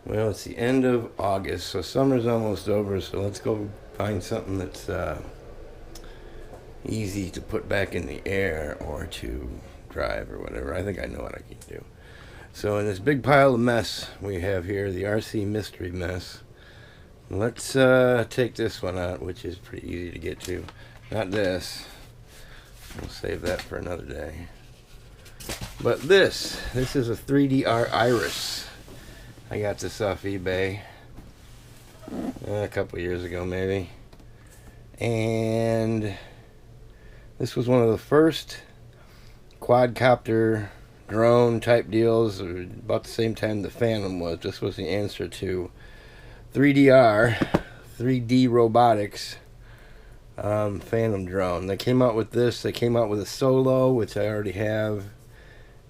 Well, it's the end of August, so summer's almost over, so let's go find something that's easy to put back in the air or to drive or whatever. I think I know what I can do. So in this big pile of mess we have here, the RC mystery mess, let's take this one out, which is pretty easy to get to. Not this. We'll save that for another day. But this is a 3DR Iris. I got this off eBay a couple years ago maybe, and this was one of the first quadcopter drone type deals, about the same time the Phantom was. This was the answer to 3D Robotics Phantom drone. They came out with this. They came out with a Solo, which I already have,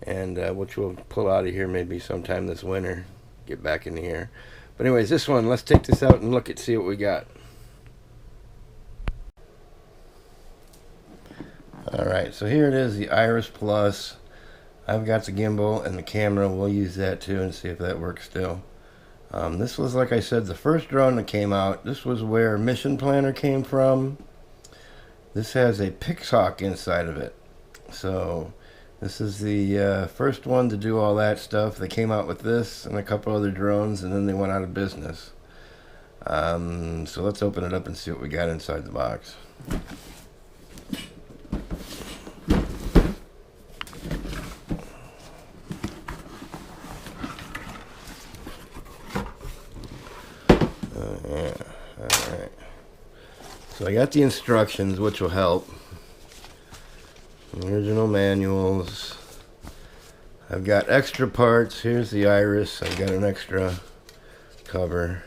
and which we'll pull out of here maybe sometime this winter. Get back in the air. But anyways, this one, let's take this out and look at see what we got. Alright, so here it is, the Iris Plus. I've got the gimbal and the camera. We'll use that too and see if that works still. This was, like I said, the first drone that came out. This was where Mission Planner came from. This has a Pixhawk inside of it. So this is the first one to do all that stuff. They came out with this and a couple other drones, and then they went out of business. So let's open it up and see what we got inside the box. Yeah, alright. So I got the instructions, which will help. Original manuals. I've got extra parts. Here's the Iris. I've got an extra cover.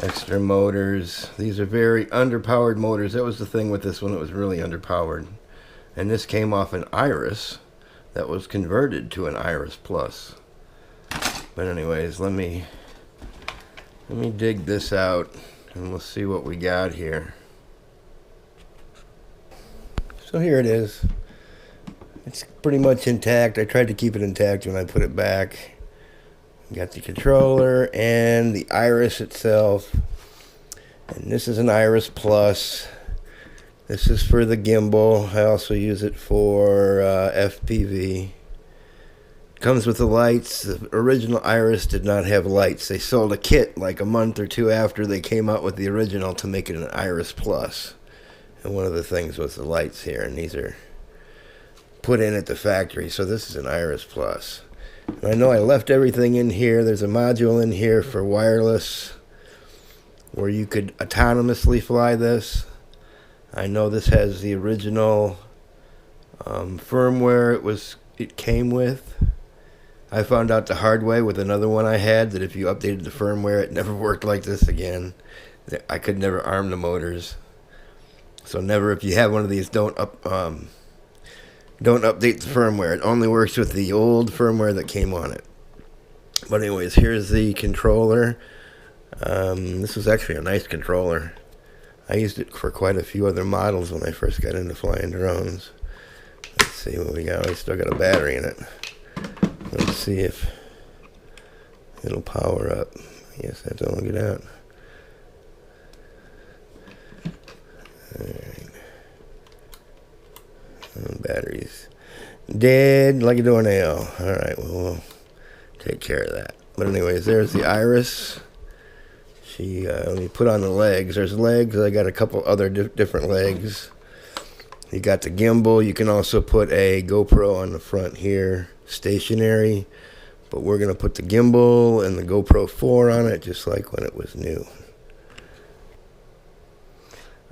Extra motors. These are very underpowered motors. That was the thing with this one. It was really underpowered. And this came off an Iris that was converted to an Iris Plus. But anyways, let me dig this out and we'll see what we got here. So here it is. It's pretty much intact. I tried to keep it intact when I put it back. Got the controller and the Iris itself. And this is an Iris Plus. This is for the gimbal. I also use it for FPV. Comes with the lights. The original Iris did not have lights. They sold a kit like a month or two after they came out with the original to make it an Iris Plus. And one of the things was the lights here, and these are put in at the factory. So this is an Iris Plus. And I know I left everything in here. There's a module in here for wireless where you could autonomously fly this. I know this has the original firmware it came with. I found out the hard way with another one I had that if you updated the firmware, it never worked like this again. I could never arm the motors. So never, if you have one of these, don't update the firmware. It only works with the old firmware that came on it. But anyways, here's the controller. This was actually a nice controller. I used it for quite a few other models when I first got into flying drones. Let's see what we got. We still got a battery in it. Let's see if it'll power up. Yes, I have to lug it out. Alright. Batteries dead like a doornail. Alright, well, we'll take care of that. But anyways, there's the Iris. Let me put on the legs. There's legs. I got a couple other different legs. You got the gimbal. You can also put a GoPro on the front here, stationary. But we're going to put the gimbal and the GoPro 4 on it, just like when it was new.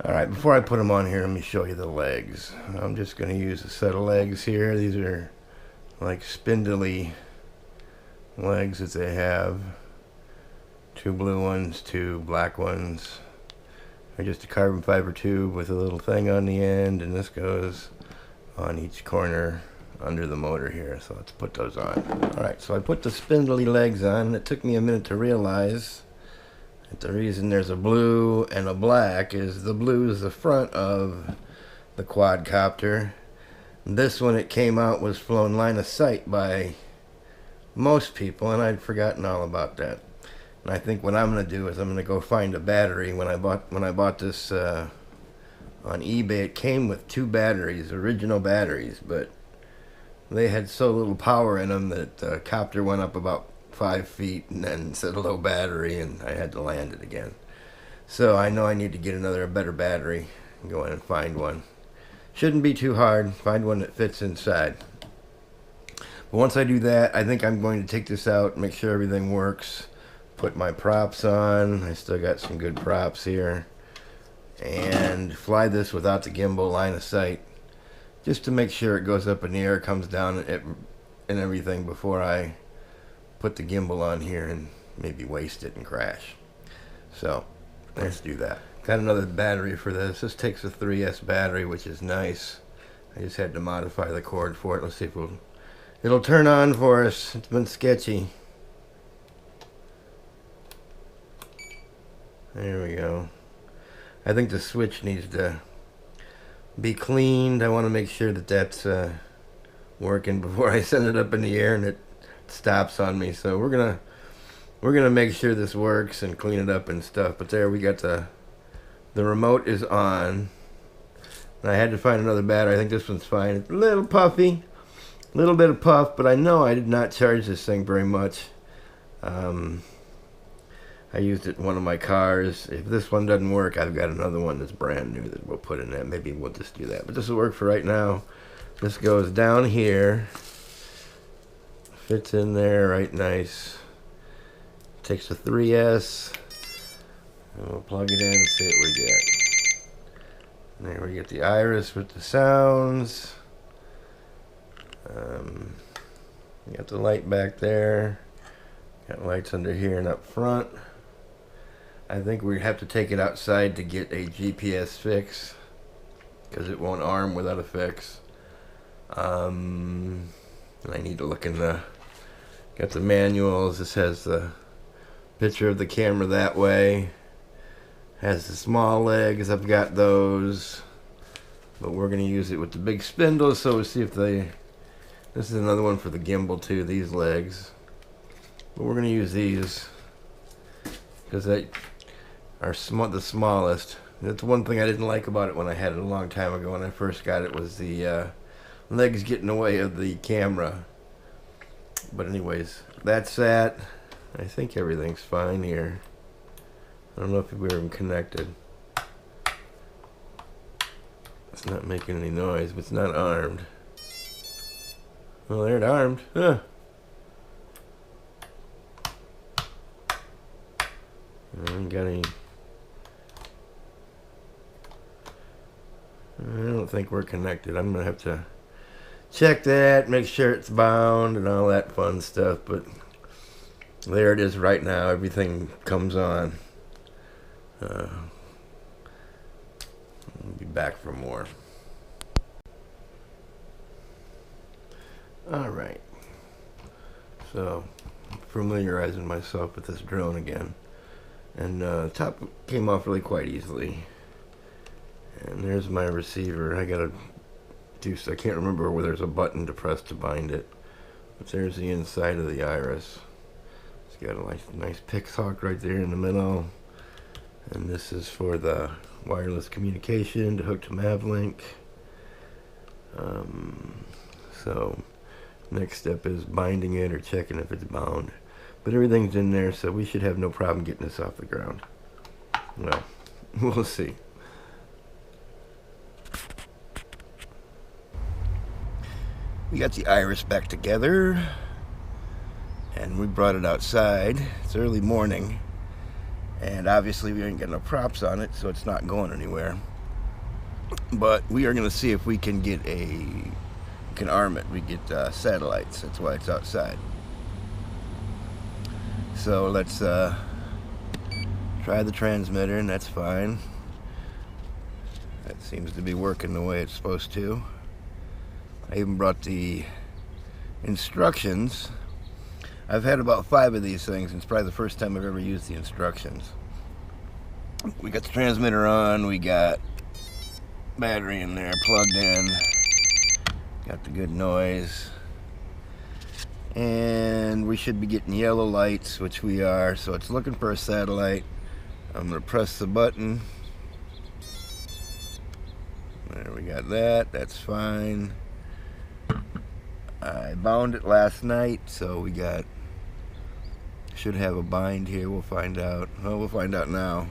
Alright, before I put them on here, let me show you the legs. I'm just going to use a set of legs here. These are like spindly legs that they have. 2 blue ones, 2 black ones. They're just a carbon fiber tube with a little thing on the end, and this goes on each corner under the motor here. So let's put those on. Alright, so I put the spindly legs on. It took me a minute to realize that the reason there's a blue and a black is the blue is the front of the quadcopter. This one, it came out, was flown line of sight by most people, and I'd forgotten all about that. And I think what I'm going to do is I'm going to go find a battery. When I bought this on eBay, it came with 2 batteries, original batteries, but they had so little power in them that the copter went up about 5 feet and then said low battery, and I had to land it again. So I know I need to get a better battery and go in and find one. Shouldn't be too hard. Find one that fits inside. But once I do that, I think I'm going to take this out, make sure everything works, put my props on. I still got some good props here. And fly this without the gimbal line of sight, just to make sure it goes up in the air, comes down, and everything before I put the gimbal on here and maybe waste it and crash. So let's do that. Got another battery for this. This takes a 3S battery, which is nice. I just had to modify the cord for it. Let's see if it'll turn on for us. It's been sketchy. There we go. I think the switch needs to be cleaned. I want to make sure that that's working before I send it up in the air and it stops on me. So we're gonna make sure this works and clean it up and stuff. But there we got the remote is on. And I had to find another battery. I think this one's fine. It's a little puffy, a little bit of puff, but I know I did not charge this thing very much. I used it in one of my cars. If this one doesn't work, I've got another one that's brand new that we'll put in there. Maybe we'll just do that. But this will work for right now. This goes down here. Fits in there right nice. Takes the 3S. And we'll plug it in and see what we get. There we get the Iris with the sounds. Got the light back there. Got lights under here and up front. I think we have to take it outside to get a GPS fix, because it won't arm without a fix. And I need to look in got the manuals. This has the picture of the camera that way. Has the small legs. I've got those. But we're going to use it with the big spindles, so we'll see if this is another one for the gimbal too, these legs. But we're going to use these because they are the smallest. That's one thing I didn't like about it when I had it a long time ago when I first got it, was the legs get in the way of the camera. But anyways, that's that. I think everything's fine here. I don't know if we're even connected. It's not making any noise, but it's not armed. Well, they're armed. Huh. I haven't got any. I don't think we're connected. I'm gonna have to check that, make sure it's bound and all that fun stuff. But there it is right now. Everything comes on. I'll be back for more. Alright. So, familiarizing myself with this drone again. And the top came off really quite easily. And there's my receiver. I gotta do so. I can't remember where there's a button to press to bind it. But there's the inside of the Iris. It's got a nice pix hawk right there in the middle. And this is for the wireless communication to hook to Mavlink. So next step is binding it or checking if it's bound. But everything's in there, so we should have no problem getting this off the ground. Well, we'll see. We got the Iris back together, and we brought it outside. It's early morning, and obviously we ain't got no props on it, so it's not going anywhere. But we are going to see if we can get can arm it. We get satellites. That's why it's outside. So let's try the transmitter, and that's fine. That seems to be working the way it's supposed to. I even brought the instructions. I've had about 5 of these things, and it's probably the first time I've ever used the instructions. We got the transmitter on, we got battery in there plugged in, got the good noise, and we should be getting yellow lights, which we are. So it's looking for a satellite. I'm going to press the button. There, we got that. That's fine. I bound it last night, so we got, should have a bind here. We'll find out. Well, we'll find out now.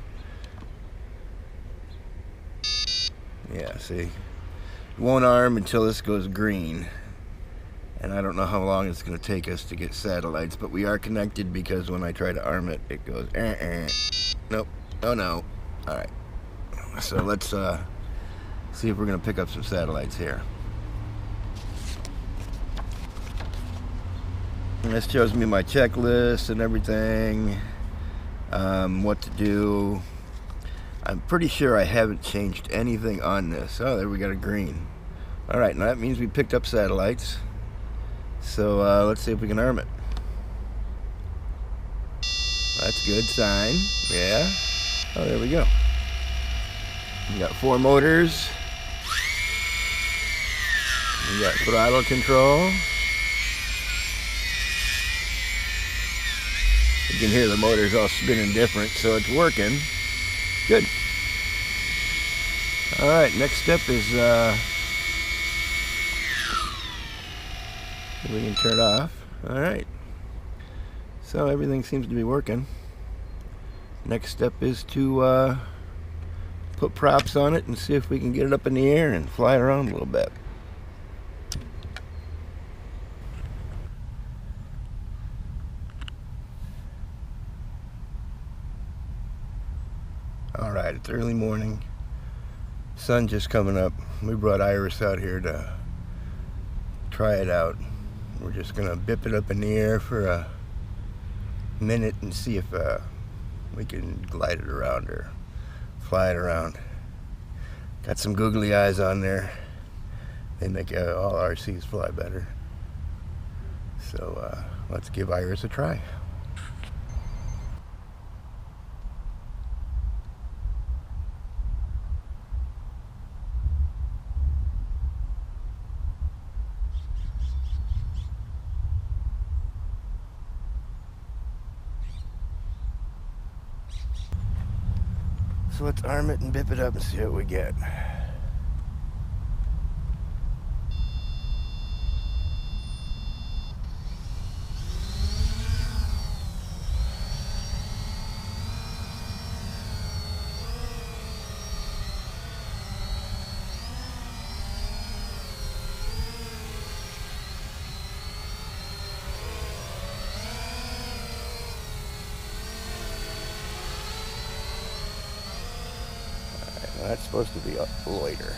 Yeah, see, it won't arm until this goes green, and I don't know how long it's going to take us to get satellites, but we are connected, because when I try to arm it, it goes nope, oh no. Alright, so let's see if we're going to pick up some satellites here. And this shows me my checklist and everything, what to do. I'm pretty sure I haven't changed anything on this. Oh, there we got a green. Alright, now that means we picked up satellites. So let's see if we can arm it. That's a good sign. Yeah. Oh, there we go. We got 4 motors. We got throttle control. You can hear the motors all spinning different, so it's working. Good. Alright, next step is we can turn it off. Alright. So everything seems to be working. Next step is to put props on it and see if we can get it up in the air and fly it around a little bit. Alright, it's early morning. Sun just coming up. We brought Iris out here to try it out. We're just gonna bip it up in the air for a minute and see if we can glide it around or fly it around. Got some googly eyes on there. They make all RCs fly better. So let's give Iris a try. So let's arm it and bip it up and see what we get. That's supposed to be up later.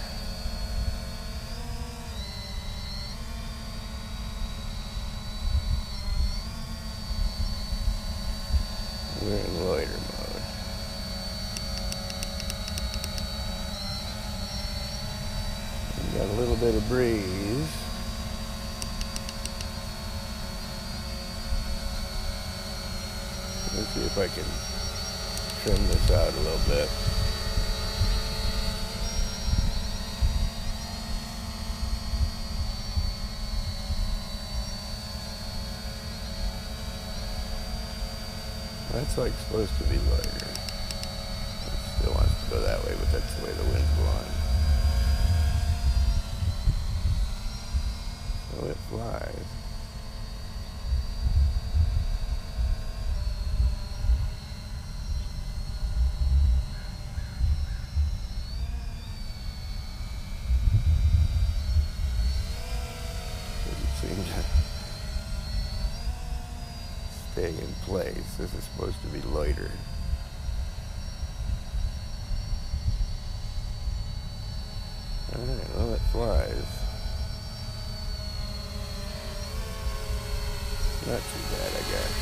We're in loiter mode. We got a little bit of breeze. Let's see if I can trim this out a little bit. That's like supposed to be lighter. It still wants to go that way, but that's the way the wind's blowing. So it flies. Doesn't seem to stay in place. This is supposed to be lighter. Alright, well, it flies. Not too bad, I guess.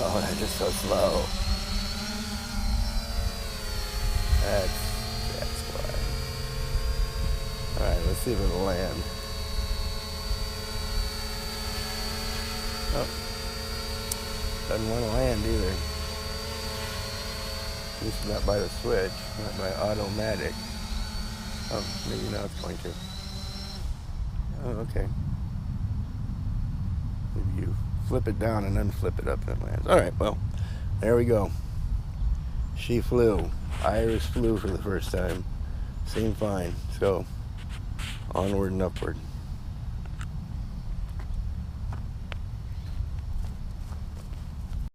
Oh, they're just so slow. That's why. Alright, let's see if it'll land. Oh, doesn't want to land either. At least not by the switch, not by automatic. Oh, maybe now it's going to. Oh, okay. Maybe you flip it down and then flip it up and it lands. Alright, well, there we go. She flew. Iris flew for the first time. Seemed fine. So, onward and upward.